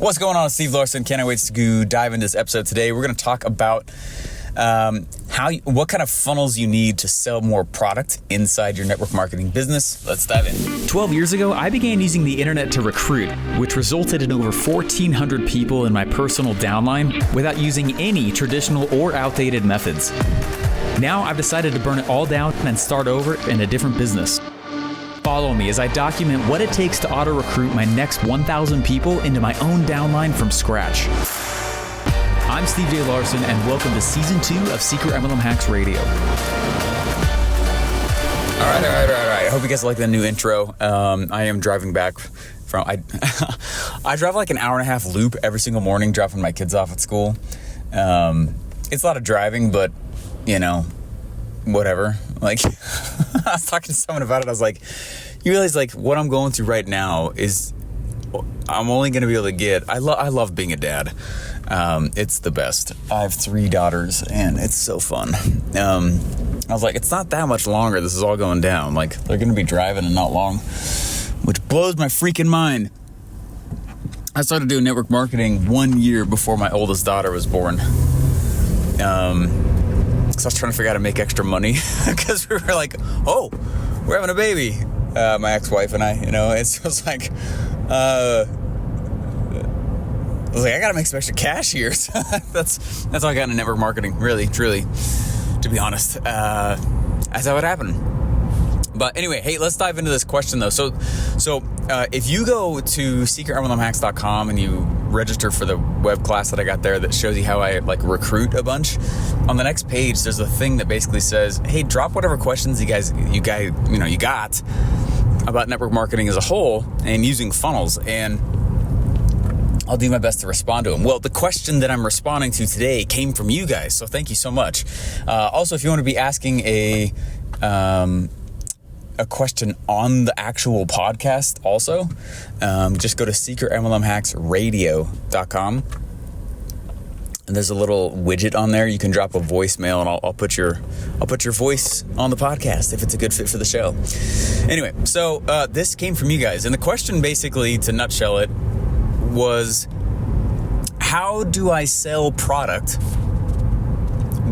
What's going on? Steve Larson. Can't wait to dive into this episode today. We're going to talk about what kind of funnels you need to sell more product inside your network marketing business. Let's dive in. 12 years ago, I began using the internet to recruit, which resulted in over 1,400 people in my personal downline without using any traditional or outdated methods. Now I've decided to burn it all down and start over in a different business. Follow me as I document what it takes to auto-recruit my next 1,000 people into my own downline from scratch. I'm Steve J. Larson, and welcome to Season 2 of Secret MLM Hacks Radio. All right. I hope you guys like the new intro. I am driving back from... I drive like an hour and a half loop every single morning, dropping my kids off at school. It's a lot of driving, but, whatever. Like, I was talking to someone about it. I was like, you realize, like, what I'm going through right now is I'm only going to be able to get... I love being a dad. It's the best. I have 3 daughters, and it's so fun. I was like, it's not that much longer. This is all going down. Like, they're going to be driving in not long, which blows my freaking mind. I started doing network marketing 1 year before my oldest daughter was born. Because I was trying to figure out how to make extra money because we were like, oh, we're having a baby. My ex-wife and I, it's just like, I was like, I gotta make some extra cash here. So that's how I got into network marketing, really, truly, to be honest. That's how it happened. But anyway, hey, let's dive into this question though. So if you go to secretmlmhacks.com and you register for the web class that I got there that shows you how I recruit a bunch, on the next page there's a thing that basically says, hey, drop whatever questions you got about network marketing as a whole and using funnels, and I'll do my best to respond to them. Well, the question that I'm responding to today came from you guys, so thank you so much. Also, if you want to be asking a question on the actual podcast also, just go to secretmlmhacksradio.com, and there's a little widget on there. You can drop a voicemail, and I'll put your voice on the podcast if it's a good fit for the show. Anyway, so this came from you guys, and the question, basically, to nutshell it, was, how do I sell product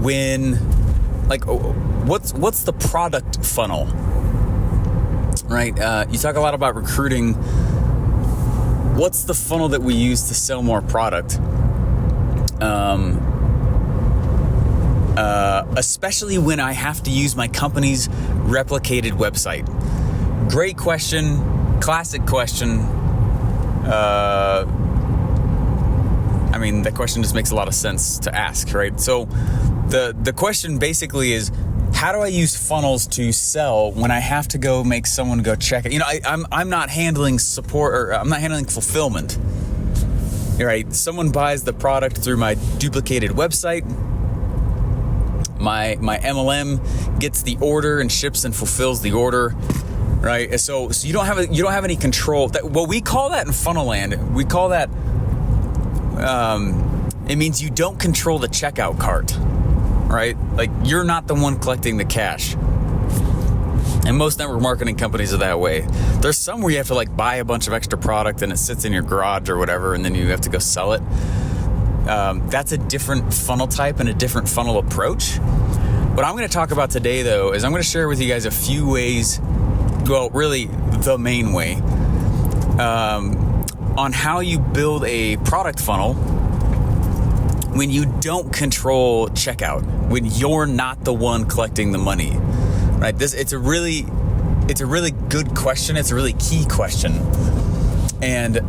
when, what's the product funnel, right? You talk a lot about recruiting. What's the funnel that we use to sell more product? Especially when I have to use my company's replicated website. Great question, classic question. That question just makes a lot of sense to ask, right? So the question basically is, how do I use funnels to sell when I have to go make someone go check it? I'm not handling support, or I'm not handling fulfillment, right? Someone buys the product through my duplicated website. My MLM gets the order and ships and fulfills the order. Right, so you don't have any control. We call that in funnel land. We call that. It means you don't control the checkout cart, right? Like, you're not the one collecting the cash. And most network marketing companies are that way. There's some where you have to buy a bunch of extra product and it sits in your garage or whatever, and then you have to go sell it. That's a different funnel type and a different funnel approach. What I'm going to talk about today, though, is I'm going to share with you guys a few ways. Well, really, the main way on how you build a product funnel when you don't control checkout, when you're not the one collecting the money, right? It's a really good question. It's a really key question, and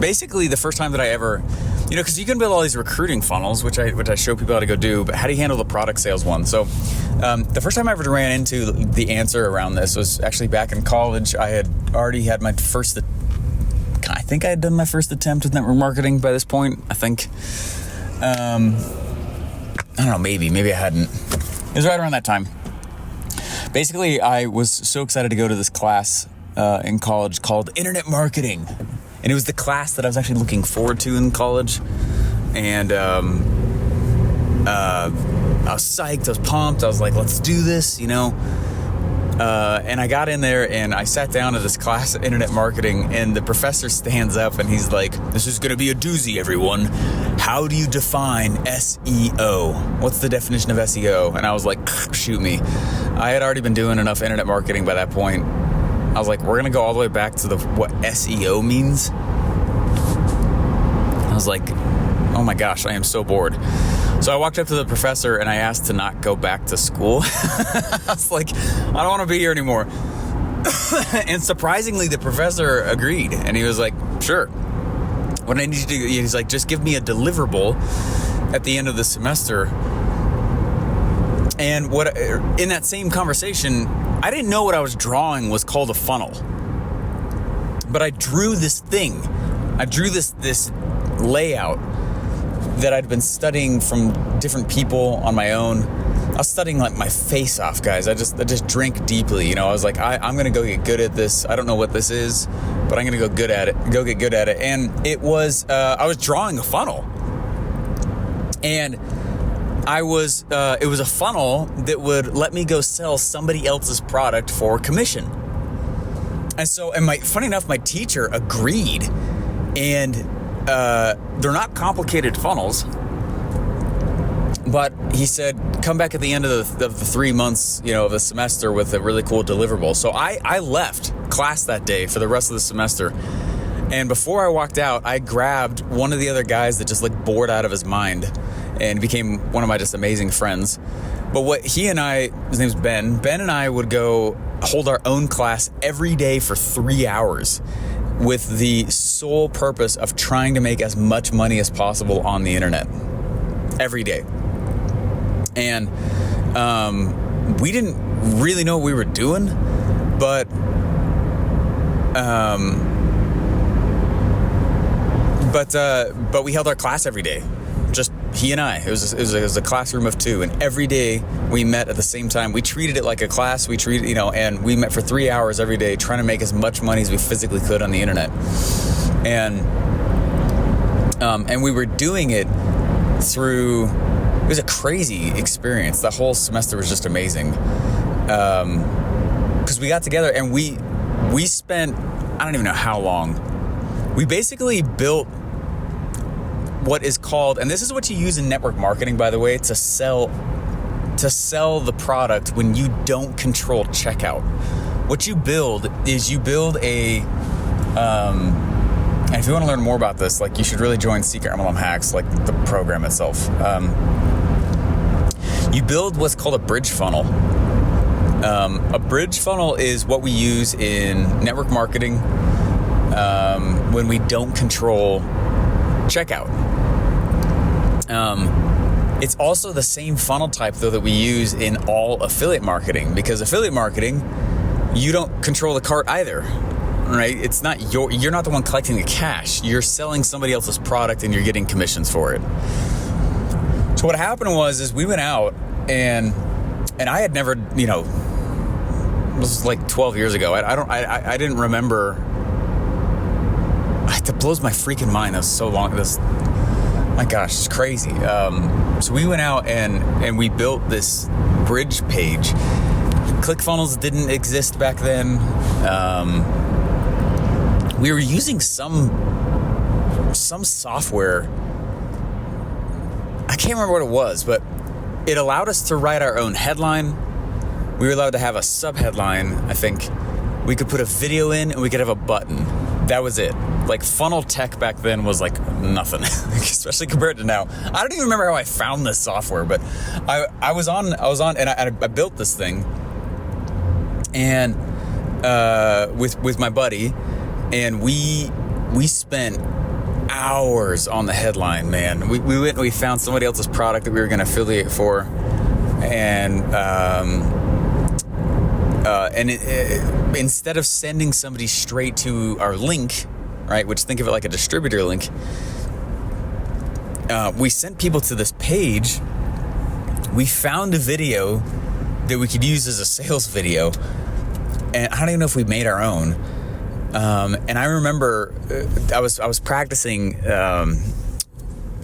basically, the first time that I ever, because you can build all these recruiting funnels, which I show people how to go do, but how do you handle the product sales one? So the first time I ever ran into the answer around this was actually back in college. I had already had my first, I think I had done my first attempt with network marketing by this point. I think, I don't know, maybe I hadn't. It was right around that time. Basically, I was so excited to go to this class in college called Internet Marketing. And it was the class that I was actually looking forward to in college. And I was psyched. I was pumped. I was like, let's do this, And I got in there and I sat down at this class of internet marketing, and the professor stands up and he's like, "This is going to be a doozy, everyone. How do you define SEO? What's the definition of SEO?" And I was like, shoot me. I had already been doing enough internet marketing by that point. I was like, we're going to go all the way back to what SEO means. I was like, oh my gosh, I am so bored. So I walked up to the professor and I asked to not go back to school. I was like, I don't want to be here anymore. And surprisingly, the professor agreed. And he was like, sure. What I need you to do, he's like, just give me a deliverable at the end of the semester. And in that same conversation, I didn't know what I was drawing was called a funnel. But I drew this thing. I drew this layout that I'd been studying from different people on my own. I was studying like my face off, guys. I just drank deeply. You know, I was like, I'm gonna go get good at this. I don't know what this is, but I'm gonna go get good at it. And it was, I was drawing a funnel. And it was a funnel that would let me go sell somebody else's product for commission. And so, funny enough, my teacher agreed. And they're not complicated funnels, but he said, come back at the end of the 3 months, of the semester with a really cool deliverable. So I left class that day for the rest of the semester. And before I walked out, I grabbed one of the other guys that just looked bored out of his mind and became one of my just amazing friends. But what his name's Ben. Ben and I would go hold our own class every day for 3 hours with the sole purpose of trying to make as much money as possible on the internet every day. And we didn't really know what we were doing, but we held our class every day. Just he and I. It was a classroom of two, and every day we met at the same time. We treated it like a class. And we met for 3 hours every day, trying to make as much money as we physically could on the internet. And we were doing it through. It was a crazy experience. The whole semester was just amazing. Because we got together and we spent, I don't even know how long. We basically built what is called, and this is what you use in network marketing, by the way, to sell the product when you don't control checkout. What you build is a, and if you want to learn more about this, you should really join Secret MLM Hacks, the program itself. You build what's called a bridge funnel. A bridge funnel is what we use in network marketing when we don't control checkout. It's also the same funnel type, though, that we use in all affiliate marketing, because affiliate marketing, you don't control the cart either, right? It's not you're not the one collecting the cash. You're selling somebody else's product and you're getting commissions for it. So what happened was we went out and I had never, this was 12 years ago. I didn't remember. That blows my freaking mind. That was so long. My gosh, it's crazy. So we went out and we built this bridge page. ClickFunnels didn't exist back then. We were using some software. I can't remember what it was, but it allowed us to write our own headline. We were allowed to have a sub-headline, I think. We could put a video in and we could have a button. That was it. Funnel tech back then was nothing, especially compared to now. I don't even remember how I found this software, but I was on and I built this thing and with my buddy, and we spent hours on the headline, man. We went and we found somebody else's product that we were going to affiliate for, and instead of sending somebody straight to our link, right, which think of it like a distributor link, we sent people to this page. We found a video that we could use as a sales video, and I don't even know if we made our own. And I remember I was practicing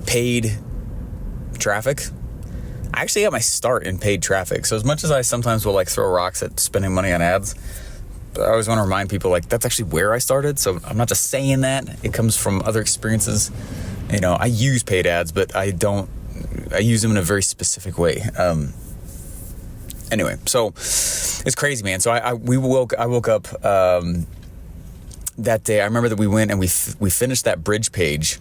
paid traffic. I actually got my start in paid traffic. So as much as I sometimes will like throw rocks at spending money on ads, but I always want to remind people like that's actually where I started. So I'm not just saying that. It comes from other experiences. You know, I use paid ads, but I use them in a very specific way. Anyway, so it's crazy, man. So I woke up that day. I remember that we went and we finished that bridge page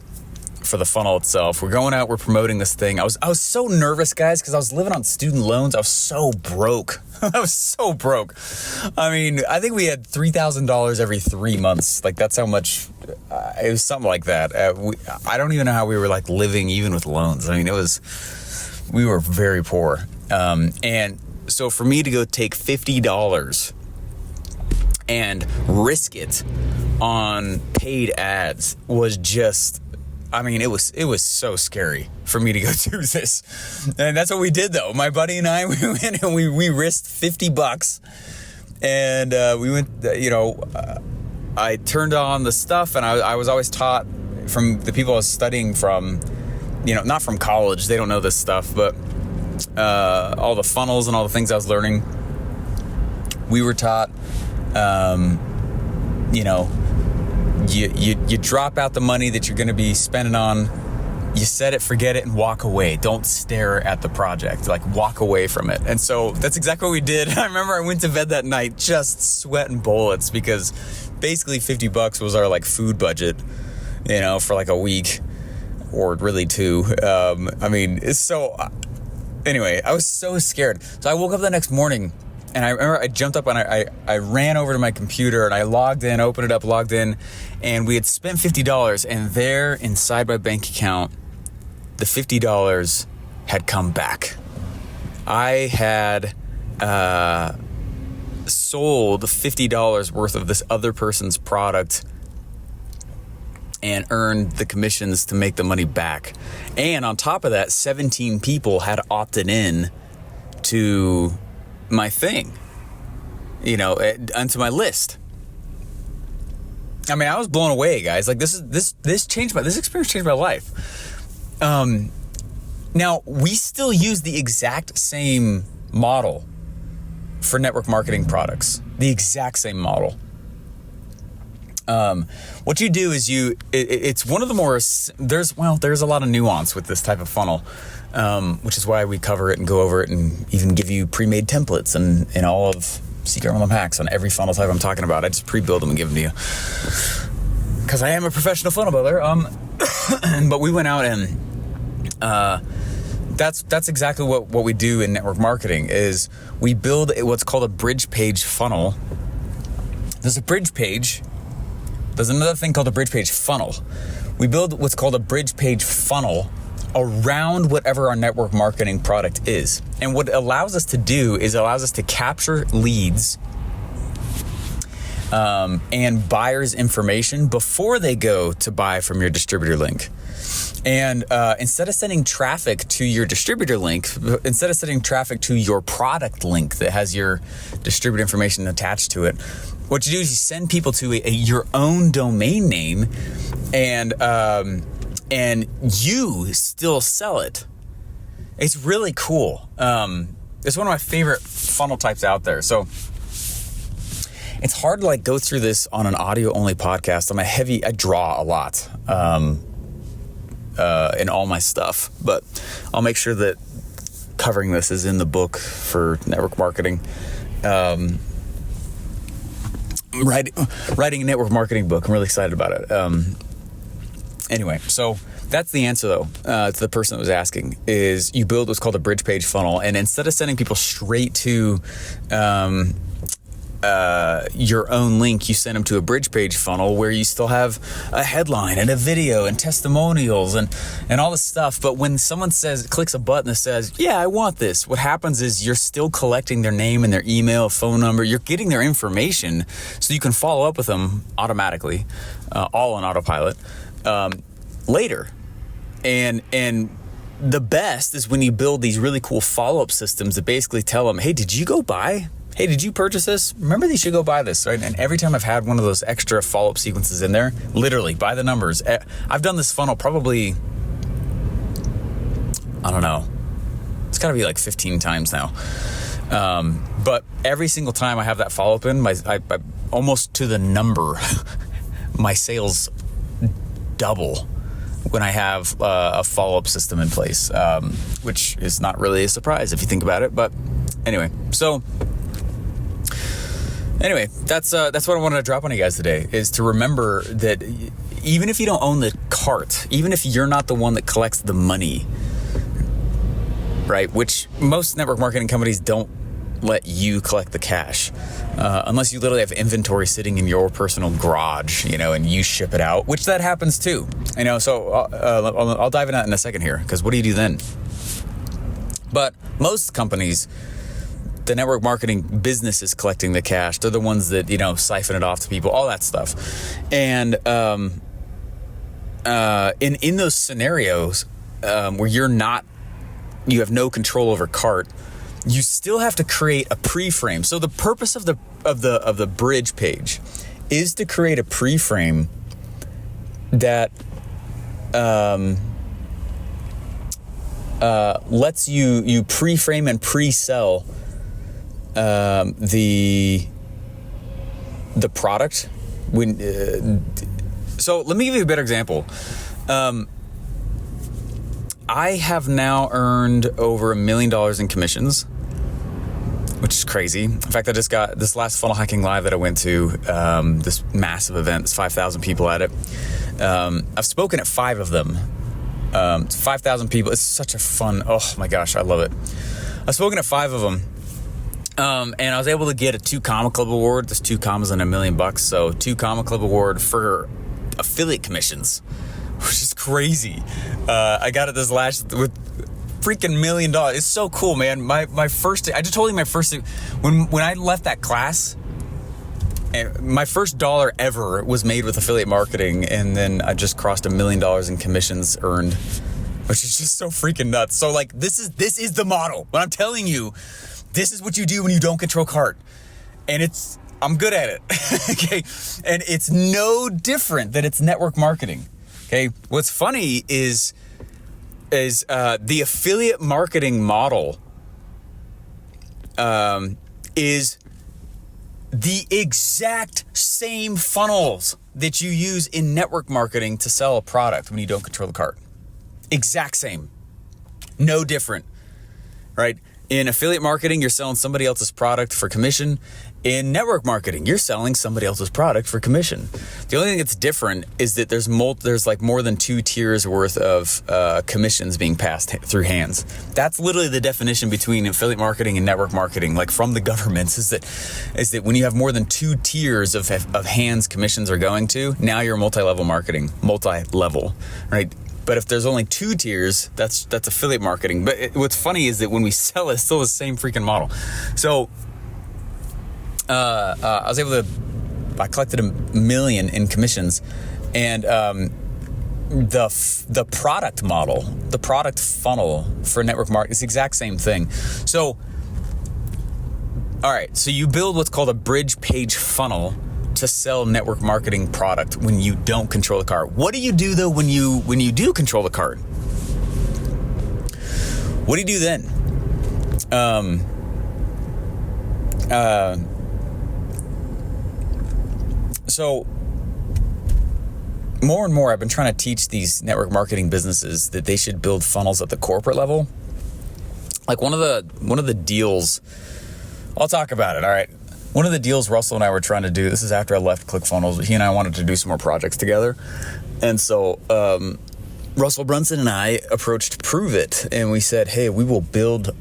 for the funnel itself. We're going out, we're promoting this thing. I was so nervous, guys, because I was living on student loans. I was so broke. I was so broke. I mean, I think we had $3,000 every 3 months. Like, that's how much, it was something like that. I don't even know how we were like living even with loans. I mean, we were very poor. And so for me to go take $50 and risk it on paid ads was just, I mean, it was so scary for me to go do this. And that's what we did, though. My buddy and I, we went and we risked $50. And we went, I turned on the stuff, and I was always taught from the people I was studying from, not from college. They don't know this stuff, but all the funnels and all the things I was learning, we were taught, you drop out the money that you're going to be spending on, you set it, forget it, and walk away. Don't stare at the project, like walk away from it. And so that's exactly what we did. I remember I went to bed that night just sweating bullets because basically $50 was our like food budget, for like a week or really 2. Anyway, I was so scared. So I woke up the next morning and I remember I jumped up and I ran over to my computer and I logged in, opened it up, logged in, and we had spent $50, and there inside my bank account, the $50 had come back. I had sold $50 worth of this other person's product and earned the commissions to make the money back. And on top of that, 17 people had opted in to my thing, onto my list. I mean, I was blown away, guys. Like this experience changed my life. Now we still use the exact same model for network marketing products, the exact same model. What you do is it's one of the more, there's a lot of nuance with this type of funnel, which is why we cover it and go over it and even give you pre-made templates and all of Secret MLM hacks on every funnel type I'm talking about. I just pre-build them and give them to you because I am a professional funnel builder. But we went out and, that's exactly what we do in network marketing is we build what's called a bridge page funnel. There's a bridge page. There's another thing called a bridge page funnel. We build what's called a bridge page funnel around whatever our network marketing product is. And what it allows us to do is to capture leads and buyers' information before they go to buy from your distributor link. And instead of sending traffic to your distributor link, instead of sending traffic to your product link that has your distributor information attached to it, what you do is you send people to your own domain name, and you still sell it. It's really cool. It's one of my favorite funnel types out there. So it's hard to like go through this on an audio only podcast. I draw a lot in all my stuff, but I'll make sure that covering this is in the book for network marketing. Writing a network marketing book. I'm really excited about it. Anyway, so that's the answer though, to the person that was asking, is you build what's called a bridge page funnel. And instead of sending people straight to your own link, you send them to a bridge page funnel where you still have a headline and a video and testimonials and all this stuff. But when someone clicks a button that says, yeah, I want this, what happens is you're still collecting their name and their email, phone number. You're getting their information so you can follow up with them automatically, all on autopilot, later. And the best is when you build these really cool follow-up systems that basically tell them, hey, did you go buy? Hey, did you purchase this? Remember, you should go buy this, right? And every time I've had one of those extra follow-up sequences in there, literally by the numbers, I've done this funnel probably, I don't know, It's got to be like 15 times now. But every single time I have that follow-up in, I almost to the number, my sales double when I have a follow-up system in place, which is not really a surprise if you think about it. But anyway, that's what I wanted to drop on you guys today, is to remember that even if you don't own the cart, even if you're not the one that collects the money, right, which most network marketing companies don't let you collect the cash, unless you literally have inventory sitting in your personal garage, and you ship it out, which that happens too, so I'll dive into that in a second here, because what do you do then? But most companies, the network marketing business is collecting the cash. They're the ones that, siphon it off to people, all that stuff. And in those scenarios where you have no control over cart, you still have to create a pre-frame. So the purpose of the bridge page is to create a pre-frame that lets you pre-frame and pre-sell the product. So let me give you a better example. I have now earned over $1 million in commissions, which is crazy. In fact, I just got this last Funnel Hacking Live that I went to, this massive event. There's 5,000 people at it. I've spoken at 5 of them. 5,000 people. It's such a fun, oh my gosh, I love it. I've spoken at 5 of them. And I was able to get a 2 Comma Club award. There's 2 commas and $1 million. So 2 Comma Club award for affiliate commissions, which is crazy. I got it this last with freaking $1 million. It's so cool, man. My first, I just told you my first, when I left that class, and my first dollar ever was made with affiliate marketing. And then I just crossed $1 million in commissions earned, which is just so freaking nuts. So like, this is the model. What I'm telling you, this is what you do when you don't control cart. And I'm good at it. Okay. And it's no different than it's network marketing. Okay. What's funny is the affiliate marketing model is the exact same funnels that you use in network marketing to sell a product when you don't control the cart. Exact same. No different. Right? In affiliate marketing, you're selling somebody else's product for commission. In network marketing, you're selling somebody else's product for commission. The only thing that's different is that there's like more than 2 tiers worth of commissions being passed through hands. That's literally the definition between affiliate marketing and network marketing, like from the governments, is that when you have more than 2 tiers of hands commissions are going to, now you're multi-level marketing, right? But if there's only 2 tiers, that's affiliate marketing. But what's funny is that when we sell, it's still the same freaking model. So I collected $1 million in commissions, and the product model, the product funnel for network marketing is the exact same thing. So, all right, so you build what's called a bridge page funnel to sell network marketing product when you don't control the cart. What do you do though when you do control the cart? What do you do then? So more and more I've been trying to teach these network marketing businesses that they should build funnels at the corporate level. Like one of the deals, I'll talk about it, all right? One of the deals Russell and I were trying to do, this is after I left ClickFunnels, he and I wanted to do some more projects together. And so Russell Brunson and I approached Pruvit, and we said, hey, we will build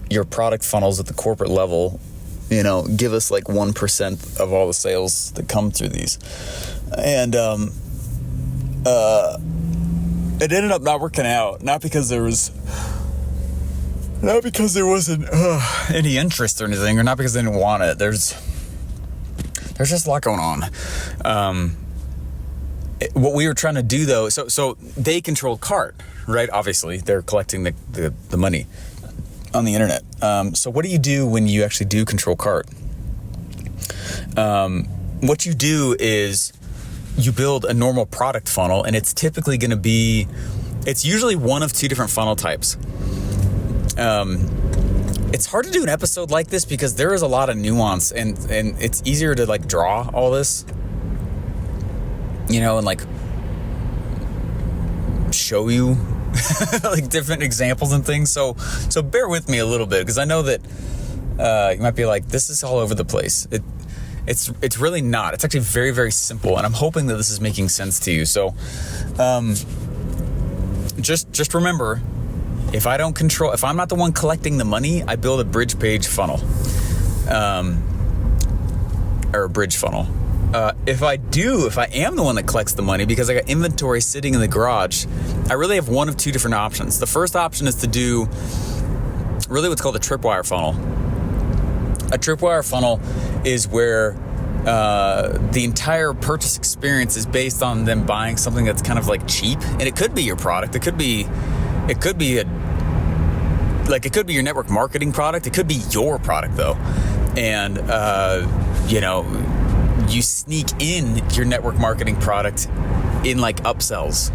your product funnels at the corporate level. Give us like 1% of all the sales that come through these. And it ended up not working out, not because there wasn't any interest or anything, or not because they didn't want it. There's just a lot going on. What we were trying to do though, so they control cart, right? Obviously, they're collecting the money on the internet. So what do you do when you actually do control cart? What you do is you build a normal product funnel, and it's typically going to be, it's usually one of 2 different funnel types. It's hard to do an episode like this because there is a lot of nuance, and it's easier to like draw all this, and like show you like different examples and things. So bear with me a little bit, because I know that you might be like, this is all over the place. It's really not. It's actually very, very simple, and I'm hoping that this is making sense to you. So just remember, if I'm not the one collecting the money, I build a bridge page funnel, or a bridge funnel. If I am the one that collects the money because I got inventory sitting in the garage, I really have one of two different options. The first option is to do really what's called a tripwire funnel. A tripwire funnel is where the entire purchase experience is based on them buying something that's kind of like cheap, and it could be your product. It could be your network marketing product. It could be your product though, and you sneak in your network marketing product in like upsells.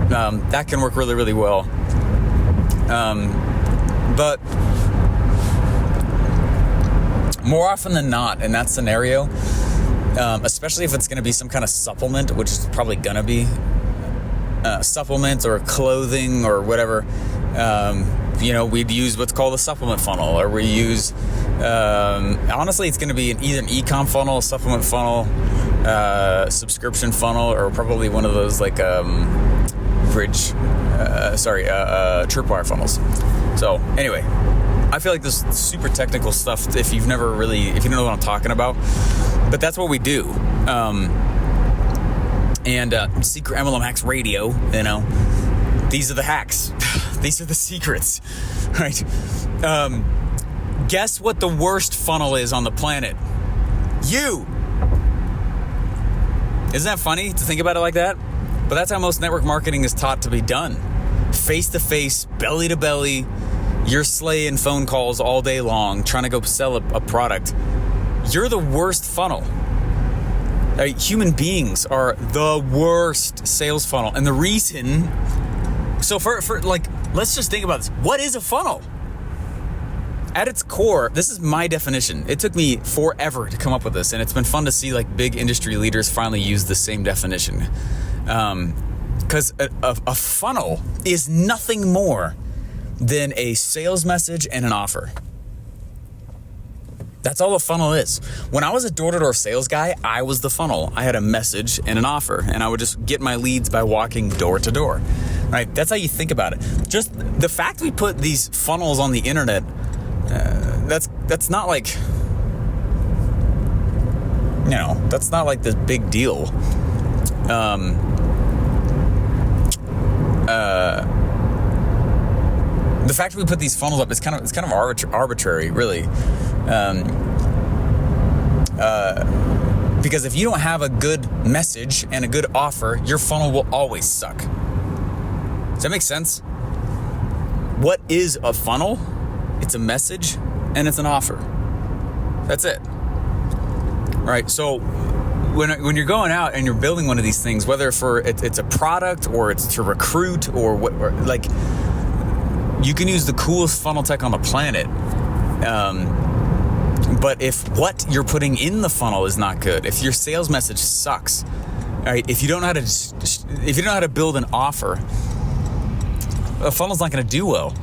That can work really, really well. But more often than not, in that scenario, especially if it's going to be some kind of supplement, which is probably going to be supplements or clothing or whatever, we'd use what's called a supplement funnel, or we use, honestly, it's going to be either an e-com funnel, a supplement funnel, subscription funnel, or probably one of those like tripwire funnels. So anyway, I feel like this is super technical stuff if you don't know what I'm talking about, but that's what we do. Secret MLM Hacks Radio, these are the hacks. These are the secrets, right? Guess what the worst funnel is on the planet? You! Isn't that funny to think about it like that? But that's how most network marketing is taught to be done. Face-to-face, belly-to-belly, you're slaying phone calls all day long, trying to go sell a product. You're the worst funnel. Human beings are the worst sales funnel. And the reason... So for let's just think about this. What is a funnel? At its core, this is my definition. It took me forever to come up with this, and it's been fun to see like big industry leaders finally use the same definition. Because a funnel is nothing more than a sales message and an offer. That's all a funnel is. When I was a door-to-door sales guy, I was the funnel. I had a message and an offer, and I would just get my leads by walking door to door. Right? That's how you think about it. Just the fact we put these funnels on the internet, that's not like, that's not like this big deal. The fact that we put these funnels up is kind of arbitrary, really. Because if you don't have a good message and a good offer, your funnel will always suck. Does that make sense? What is a funnel? It's a message and it's an offer. That's it. Right? So when you're going out and you're building one of these things, whether it's a product or it's to recruit or what, you can use the coolest funnel tech on the planet. But if what you're putting in the funnel is not good, if your sales message sucks, right? If you don't know how to build an offer, a funnel's not going to do well.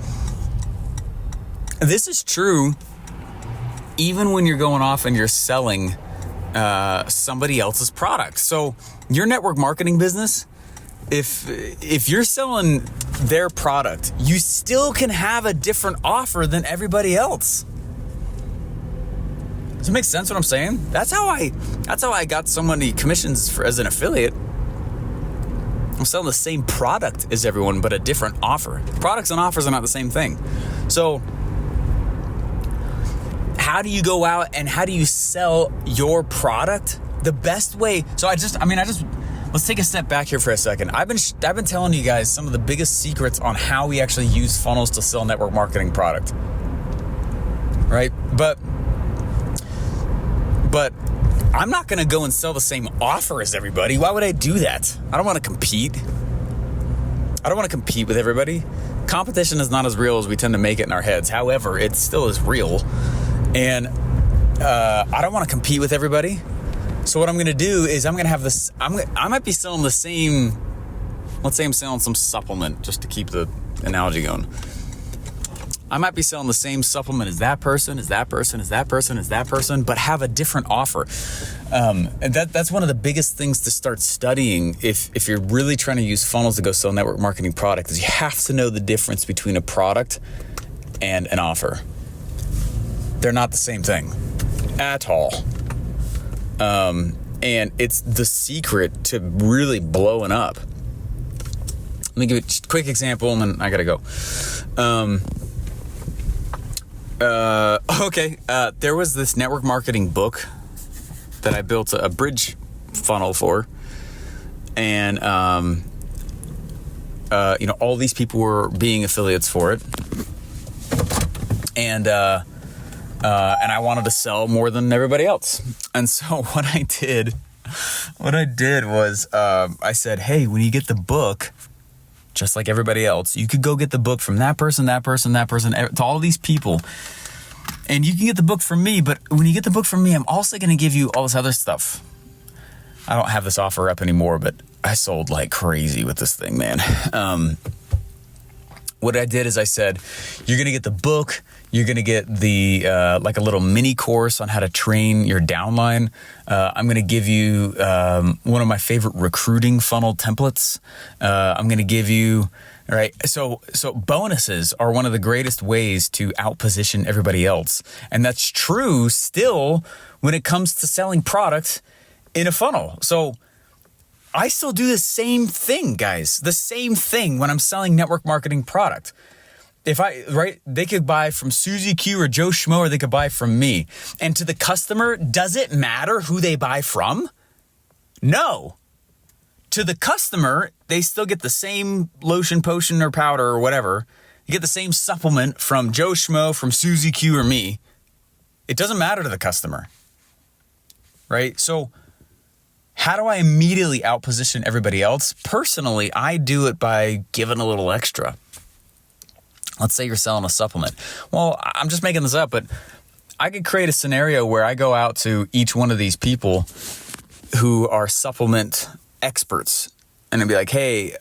This is true even when you're going off and you're selling somebody else's product. So your network marketing business, if you're selling their product, you still can have a different offer than everybody else. Does it make sense what I'm saying? That's how I got so many commissions as an affiliate. I'm selling the same product as everyone, but a different offer. Products and offers are not the same thing. So how do you go out and how do you sell your product? The best way. So let's take a step back here for a second. I've been telling you guys some of the biggest secrets on how we actually use funnels to sell network marketing product. Right? But I'm not going to go and sell the same offer as everybody. Why would I do that? I don't want to compete. I don't want to compete with everybody. competition is not as real as we tend to make it in our heads. However, it still is real. And I don't want to compete with everybody. So what I'm going to do is I'm going to have this, I might be selling the same, let's say I'm selling some supplement, just to keep the analogy going. I might be selling the same supplement as that person, but have a different offer. And that's one of the biggest things to start studying if you're really trying to use funnels to go sell network marketing product, is you have to know the difference between a product and an offer. They're not the same thing at all. And it's the secret to really blowing up. Let me give you a quick example and then I gotta go. There was this network marketing book that I built a bridge funnel for. And, all these people were being affiliates for it. And I wanted to sell more than everybody else. And so what I did was, I said, hey, when you get the book, just like everybody else, you could go get the book from that person, to all these people. And you can get the book from me, but when you get the book from me, I'm also going to give you all this other stuff. I don't have this offer up anymore, but I sold like crazy with this thing, man. What I did is I said, you're going to get the book, you're going to get the, like a little mini course on how to train your downline. I'm going to give you, one of my favorite recruiting funnel templates. I'm going to give you, all right. So bonuses are one of the greatest ways to outposition everybody else. And that's true still when it comes to selling products in a funnel. So I still do the same thing, guys. The same thing when I'm selling network marketing product. They could buy from Susie Q or Joe Schmo, or they could buy from me. And to the customer, does it matter who they buy from? No. To the customer, they still get the same lotion, potion, or powder or whatever. You get the same supplement from Joe Schmo, from Susie Q or me. It doesn't matter to the customer, right? So how do I immediately outposition everybody else? Personally, I do it by giving a little extra. Let's say you're selling a supplement. Well, I'm just making this up, but I could create a scenario where I go out to each one of these people who are supplement experts and I'd be like, hey,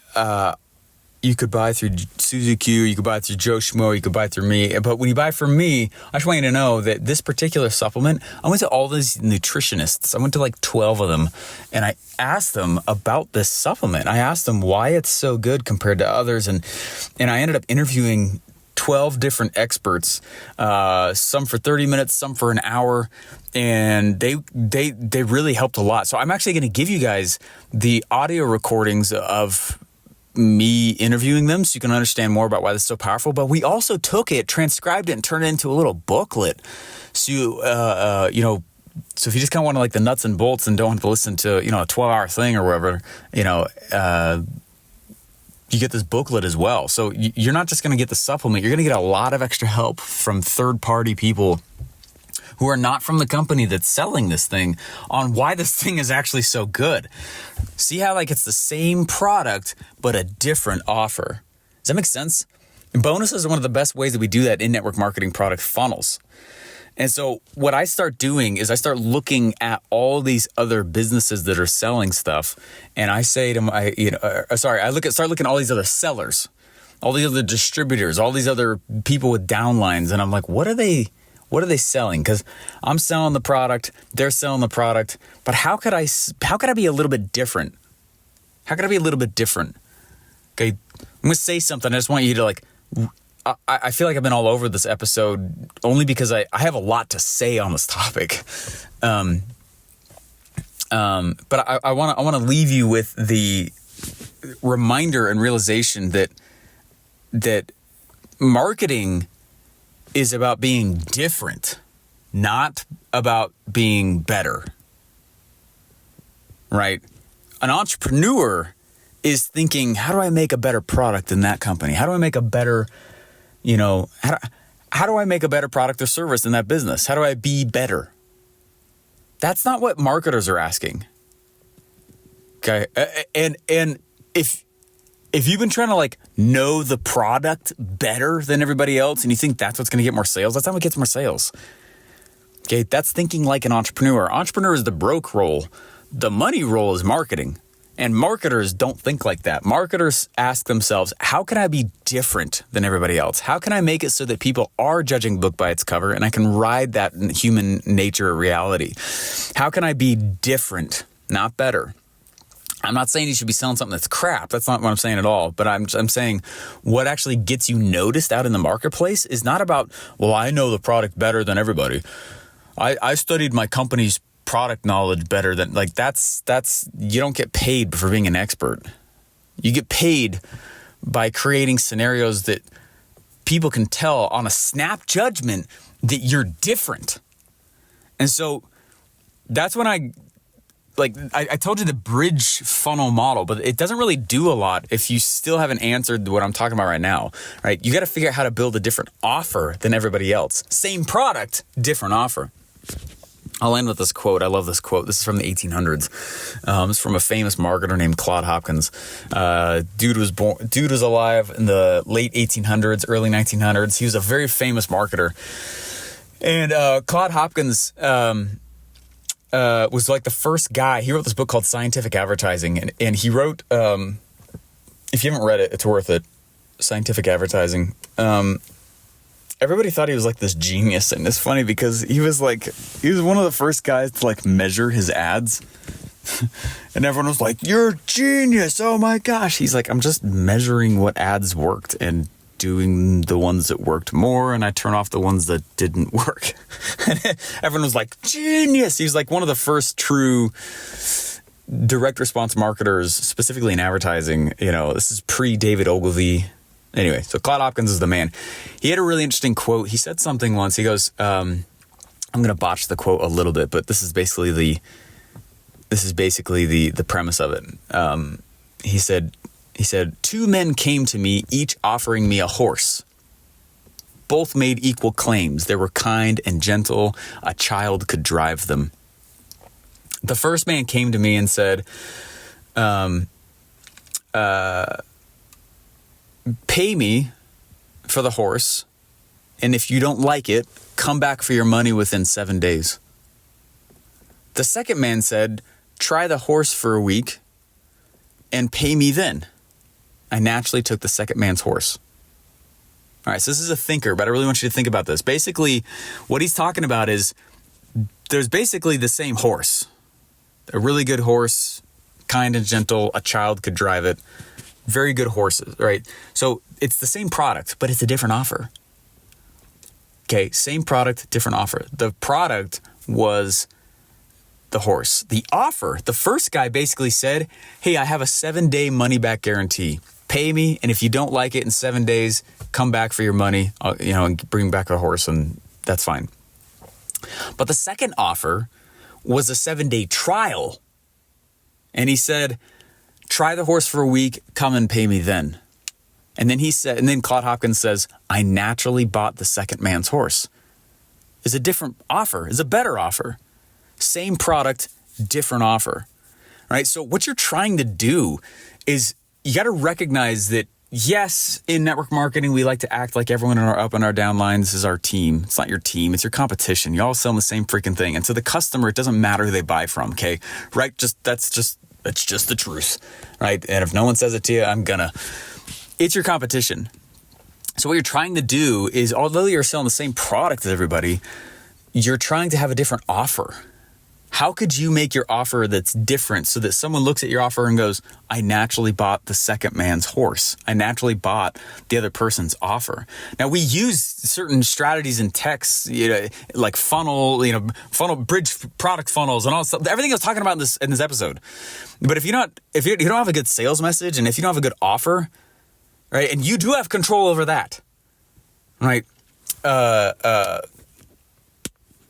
you could buy through Suzy Q, you could buy through Joe Schmo, you could buy through me. But when you buy from me, I just want you to know that this particular supplement, I went to all these nutritionists. I went to like 12 of them, and I asked them about this supplement. I asked them why it's so good compared to others. And I ended up interviewing 12 different experts, some for 30 minutes, some for an hour. And they really helped a lot. So I'm actually going to give you guys the audio recordings of me interviewing them so you can understand more about why this is so powerful. But we also took it, transcribed it, and turned it into a little booklet. So, so if you just kind of want to like the nuts and bolts and don't have to listen to, a 12-hour thing or whatever, you get this booklet as well. So you're not just going to get the supplement. You're going to get a lot of extra help from third-party people who are not from the company that's selling this thing on why this thing is actually so good. See how like it's the same product, but a different offer. Does that make sense? And bonuses are one of the best ways that we do that in network marketing product funnels. And so what I start doing is I start looking at all these other businesses that are selling stuff. And I say to my, start looking at all these other sellers, all these other distributors, all these other people with downlines. And I'm like, what are they selling? Because I'm selling the product, they're selling the product, but how could I be a little bit different? How could I be a little bit different? Okay, I'm going to say something. I just want you to like, I feel like I've been all over this episode only because I have a lot to say on this topic. But I want to leave you with the reminder and realization that marketing is about being different, not about being better, right? An entrepreneur is thinking, how do I make a better product than that company? How do I make a better, how do I make a better product or service in that business? How do I be better? That's not what marketers are asking. Okay. And if you've been trying to like know the product better than everybody else, and you think that's what's going to get more sales. That's not what gets more sales. Okay, that's thinking like an entrepreneur. Entrepreneur is the broke role. The money role is marketing. And marketers don't think like that. Marketers ask themselves, how can I be different than everybody else? How can I make it so that people are judging a book by its cover and I can ride that human nature reality? How can I be different, not better? I'm not saying you should be selling something that's crap. That's not what I'm saying at all. But I'm saying what actually gets you noticed out in the marketplace is not about, well, I know the product better than everybody. I studied my company's product knowledge better than, like, that's you don't get paid for being an expert. You get paid by creating scenarios that people can tell on a snap judgment that you're different. And so that's when I told you the bridge funnel model, but it doesn't really do a lot if you still haven't answered what I'm talking about right now, right? You got to figure out how to build a different offer than everybody else. Same product, different offer. I'll end with this quote. I love this quote. This is from the 1800s. It's from a famous marketer named Claude Hopkins. Dude was alive in the late 1800s, early 1900s. He was a very famous marketer. And Claude Hopkins was like the first guy. He wrote this book called Scientific Advertising. And he wrote, if you haven't read it, it's worth it. Scientific Advertising. Everybody thought he was like this genius, and it's funny because he was one of the first guys to like measure his ads, and everyone was like, "You're a genius! Oh my gosh!" He's like, "I'm just measuring what ads worked and doing the ones that worked more, and I turn off the ones that didn't work." And everyone was like, "Genius!" He was like one of the first true direct response marketers, specifically in advertising. You know, this is pre-David Ogilvy. Anyway, so Claude Hopkins is the man. He had a really interesting quote. He said something once. He goes, I'm going to botch the quote a little bit, but this is basically the premise of it. He said, 2 men came to me, each offering me a horse. Both made equal claims. They were kind and gentle. A child could drive them. The first man came to me and said, pay me for the horse, and if you don't like it, come back for your money within 7 days. The second man said, try the horse for a week and pay me then. I naturally took the second man's horse. All right, so this is a thinker, but I really want you to think about this. Basically, what he's talking about is there's basically the same horse. A really good horse, kind and gentle, a child could drive it. Very good horses, right? So it's the same product, but it's a different offer. Okay, same product, different offer. The product was the horse. The offer, the first guy basically said, hey, I have a 7-day money-back guarantee. Pay me, and if you don't like it in 7 days, come back for your money, and bring back a horse, and that's fine. But the second offer was a 7-day trial. And he said, try the horse for a week, come and pay me then. And then Claude Hopkins says, I naturally bought the second man's horse. It's a different offer. It's a better offer. Same product, different offer. Right? So what you're trying to do is you got to recognize that, yes, in network marketing, we like to act like everyone in our up and our down lines is our team. It's not your team. It's your competition. You all selling the same freaking thing. And so the customer, it doesn't matter who they buy from. Okay. Right. It's just the truth. Right. And if no one says it to you, it's your competition. So what you're trying to do is, although you're selling the same product as everybody, you're trying to have a different offer. How could you make your offer that's different so that someone looks at your offer and goes, I naturally bought the second man's horse. I naturally bought the other person's offer. Now, we use certain strategies and texts, like funnel bridge product funnels and all stuff. Everything I was talking about in this episode. But if you don't have a good sales message, and if you don't have a good offer, right, and you do have control over that, right?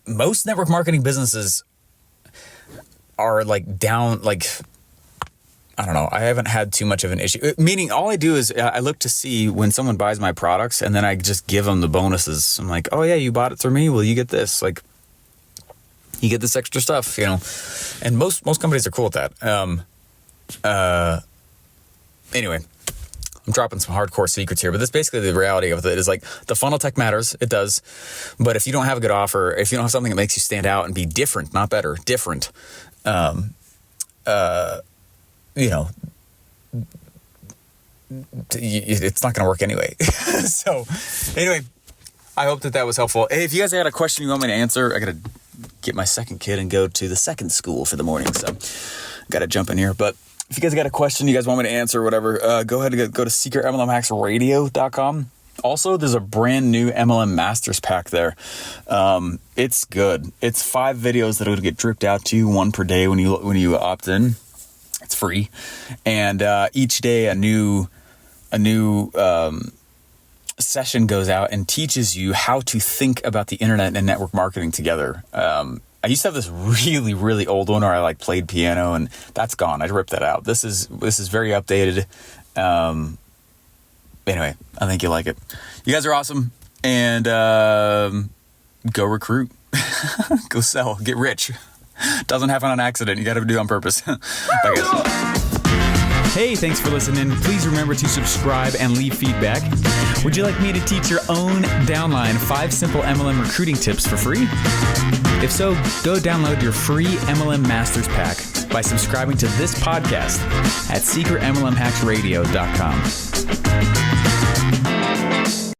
Most network marketing businesses are down, I don't know. I haven't had too much of an issue. Meaning, all I do is I look to see when someone buys my products, and then I just give them the bonuses. I'm like, oh yeah, you bought it through me. Well, you get this. You get this extra stuff, And most companies are cool with that. Anyway, I'm dropping some hardcore secrets here, but that's basically the reality of it is like the funnel tech matters. It does. But if you don't have a good offer, if you don't have something that makes you stand out and be different, not better, different, it's not going to work anyway. So anyway, I hope that was helpful. Hey, if you guys had a question you want me to answer, I got to get my second kid and go to the second school for the morning. So got to jump in here. But if you guys got a question you guys want me to answer or whatever, go ahead and go to secretmlmhacksradio.com. Also, there's a brand new MLM Masters pack there. It's good. It's 5 videos that will get dripped out to you, 1 per day when you opt in. It's free. And each day a new session goes out and teaches you how to think about the internet and network marketing together. I used to have this really, really old one where I like played piano, and that's gone. I ripped that out. This is very updated. Anyway, I think you'll like it. You guys are awesome, and go recruit, go sell, get rich. Doesn't happen on accident. You got to do it on purpose. Bye, guys. Hey, thanks for listening. Please remember to subscribe and leave feedback. Would you like me to teach your own downline 5 simple MLM recruiting tips for free? If so, go download your free MLM Masters Pack by subscribing to this podcast at secretmlmhacksradio.com.